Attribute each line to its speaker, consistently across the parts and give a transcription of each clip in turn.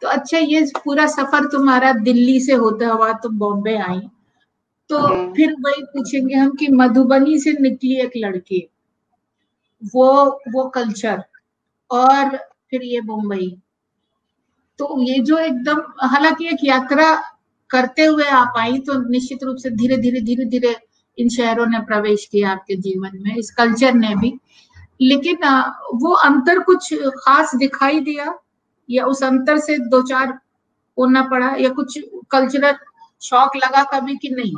Speaker 1: तो अच्छा, ये पूरा सफर तुम्हारा दिल्ली से होता हुआ तुम बॉम्बे आई, तो फिर वही पूछेंगे हम कि मधुबनी से निकली एक लड़की, वो कल्चर, और फिर ये मुंबई, तो ये जो एकदम, हालांकि एक यात्रा करते हुए आप आई, तो निश्चित रूप से धीरे धीरे धीरे धीरे इन शहरों ने प्रवेश किया आपके जीवन में, इस कल्चर ने भी। लेकिन वो अंतर कुछ खास दिखाई दिया, या उस अंतर से दो चार होना पड़ा, या कुछ कल्चरल शॉक लगा कभी कि नहीं?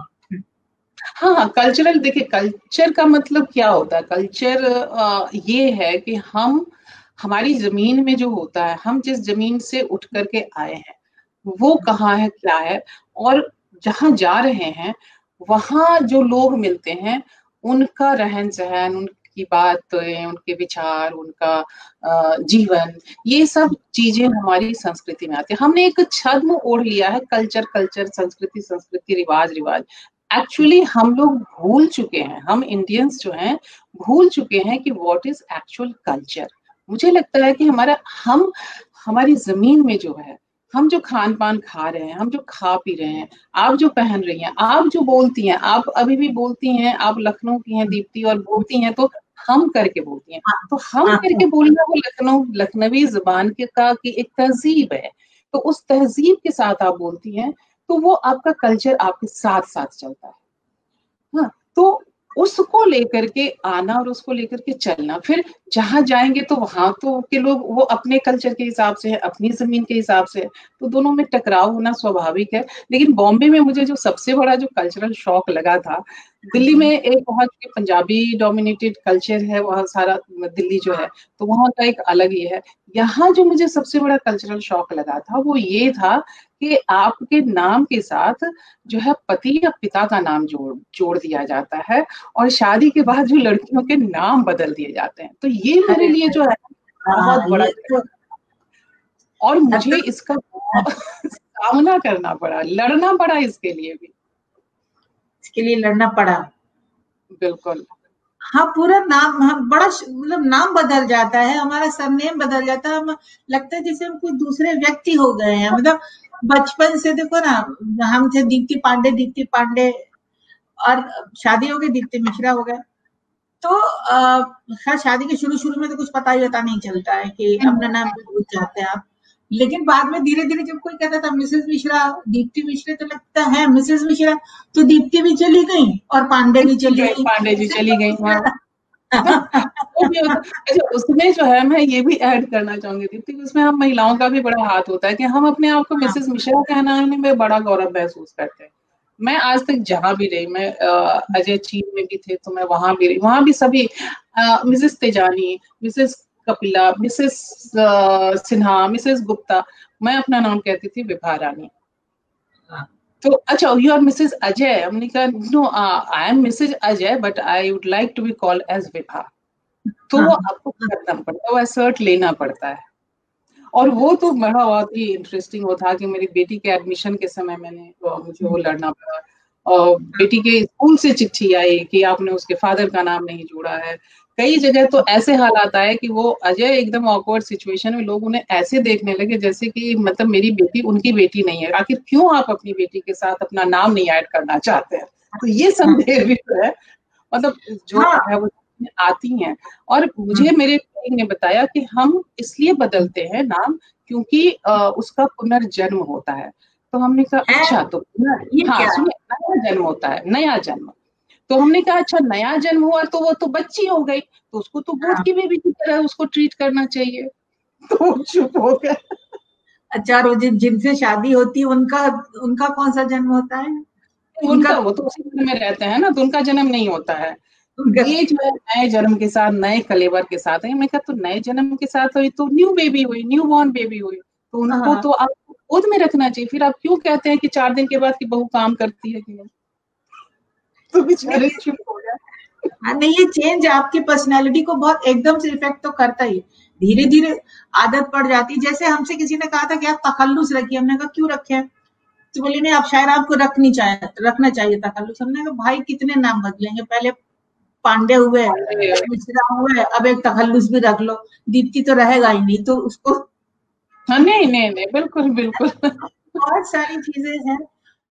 Speaker 2: हाँ, कल्चरल, देखिए कल्चर का मतलब क्या होता है? कल्चर ये है कि हम, हमारी जमीन में जो होता है, हम जिस जमीन से उठ करके आए हैं वो कहाँ है, क्या है, और जहाँ जा रहे हैं वहाँ जो लोग मिलते हैं उनका रहन सहन, उनकी बातें, उनके विचार, उनका जीवन, ये सब चीजें हमारी संस्कृति में आती है। हमने एक छद्म ओढ़ लिया है, कल्चर कल्चर, संस्कृति संस्कृति, रिवाज रिवाज। एक्चुअली हम लोग भूल चुके हैं, हम इंडियंस जो हैं भूल चुके हैं कि व्हाट इज एक्चुअल कल्चर। मुझे लगता है कि हम हमारी जमीन में जो है, हम जो खान पान खा रहे हैं, हम जो खा पी रहे हैं, आप जो पहन रही हैं, आप जो बोलती हैं, आप अभी भी बोलती हैं, आप लखनऊ की हैं दीप्ति, और बोलती हैं तो हम करके बोलती हैं, तो हम करके बोलना वो लखनवी जुबान की एक तहजीब है। तो उस तहजीब के साथ आप बोलती हैं, तो वो आपका कल्चर आपके साथ साथ चलता है। हाँ, तो उसको लेकर के आना और उसको लेकर के चलना, फिर जहां जाएंगे तो वहां तो के लोग वो अपने कल्चर के हिसाब से है, अपनी जमीन के हिसाब से है, तो दोनों में टकराव होना स्वाभाविक है। लेकिन बॉम्बे में मुझे जो सबसे बड़ा जो कल्चरल शॉक लगा था, दिल्ली में एक बहुत पंजाबी डोमिनेटेड कल्चर है, वहाँ सारा दिल्ली जो है, तो वहाँ का एक अलग ही है। यहाँ जो मुझे सबसे बड़ा कल्चरल शॉक लगा था वो ये था कि आपके नाम के साथ जो है पति या पिता का नाम जोड़ दिया जाता है, और शादी के बाद जो लड़कियों के नाम बदल दिए जाते हैं। तो ये मेरे लिए जो है बहुत बड़ा, और मुझे इसका सामना करना पड़ा, लड़ना पड़ा इसके लिए भी।
Speaker 1: इसके लिए लड़ना पड़ा,
Speaker 2: बिल्कुल।
Speaker 1: हाँ, पूरा नाम, हाँ, बड़ा मतलब नाम बदल जाता है, हमारा सरनेम बदल जाता है, हम लगता है जैसे हम कोई दूसरे व्यक्ति हो गए हैं। मतलब बचपन से देखो ना, हम थे दीप्ति पांडे, और शादी हो गई, दीप्ति मिश्रा हो गया। तो खैर शादी के शुरू में तो कुछ पता नहीं चलता है कि अपना नाम भूल जाते हैं आप। लेकिन बाद में धीरे धीरे जब कोई कहता था मिसेस मिश्रा, दीप्ति मिश्रा, तो लगता है मिसेस मिश्रा, तो दीप्ति भी चली गई और पांडे भी चली गई,
Speaker 2: पांडे जी चली गई। अच्छा, उसमें जो है, मैं ये भी ऐड करना चाहूंगी दीप्ति, उसमें हम महिलाओं का भी बड़ा हाथ होता है कि हम अपने आप को मिसेस मिश्रा कहना में बड़ा गौरव महसूस करते हैं। मैं आज तक जहां भी रही, मैं अजय चीन में भी थे तो मैं वहां भी रही, वहां भी सभी Mrs Tejani, Mrs Kapila, Mrs Sinha, Mrs Gupta, मैं अपना नाम कहती थी विभा रानी। तो अच्छा, यू आर मिसेस अजय, हमने कहा no, I am Mrs Ajay but I would like to be called as Vibha. तो वो आपको करना पड़ता है, वो असर्ट लेना पड़ता है। और वो तो बड़ा बहुत ही इंटरेस्टिंग वो था कि मेरी बेटी के एडमिशन के समय मुझे वो लड़ना पड़ा, और बेटी के स्कूल से चिट्ठी आई कि आपने उसके फादर का नाम नहीं जोड़ा है। कई जगह तो ऐसे हालात आए कि वो अजय एकदम ऑकवर्ड सिचुएशन में, लोग उन्हें ऐसे देखने लगे जैसे कि मतलब मेरी बेटी उनकी बेटी नहीं है, आखिर क्यों आप अपनी बेटी के साथ अपना नाम नहीं ऐड करना चाहते हैं। तो ये संदेह भी है, मतलब जो है वो आती हैं। और मुझे मेरे ने बताया कि हम इसलिए बदलते हैं नाम क्योंकि उसका पुनर्जन्म होता है। तो हमने कहा अच्छा, तो हाँ सुनिए, नया जन्म होता है, नया जन्म। तो हमने कहा अच्छा, नया जन्म हुआ तो वो तो बच्ची हो गई, तो उसको तो गोद की बेबी की तरह उसको ट्रीट करना चाहिए। तो चुप हो गया।
Speaker 1: अच्छा, और जिनसे शादी होती है उनका कौन सा जन्म होता है?
Speaker 2: उनका वो तो उसी घर में रहते हैं ना, तो उनका जन्म नहीं होता है। ये जो है नए जन्म के साथ, नए कलेवर के साथ है। मैं कहा तो नए जन्म के साथ हुई तो न्यू बेबी हुई, न्यू बॉर्न बेबी हुई, तो उनको तो आपको गोद में रखना चाहिए। फिर आप क्यों कहते हैं कि 4 दिन के बाद की बहू काम करती है कि नहीं? तो बेचारे चुप हो गए।
Speaker 1: नहीं, ये चेंज आपकी पर्सनैलिटी को बहुत एकदम से इफेक्ट तो करता ही, धीरे धीरे आदत पड़ जाती है। जैसे हमसे किसी ने कहा था कि आप तखल्लुस रखिए, हमने कहा क्यों रखे? तो बोले नहीं, आप शायद आपको रखना चाहिए तखल्लुस। हमने कहा भाई कितने नाम बदलेंगे, पहले पांडे हुए, मिश्रा हुए, अब एक तखल्लुस भी रख लो, दीप्ति तो रहेगा ही नहीं, तो उसको
Speaker 2: हाँ, नहीं, नहीं, नहीं, बिल्कुल, बिल्कुल।
Speaker 1: बहुत सारी चीजें हैं।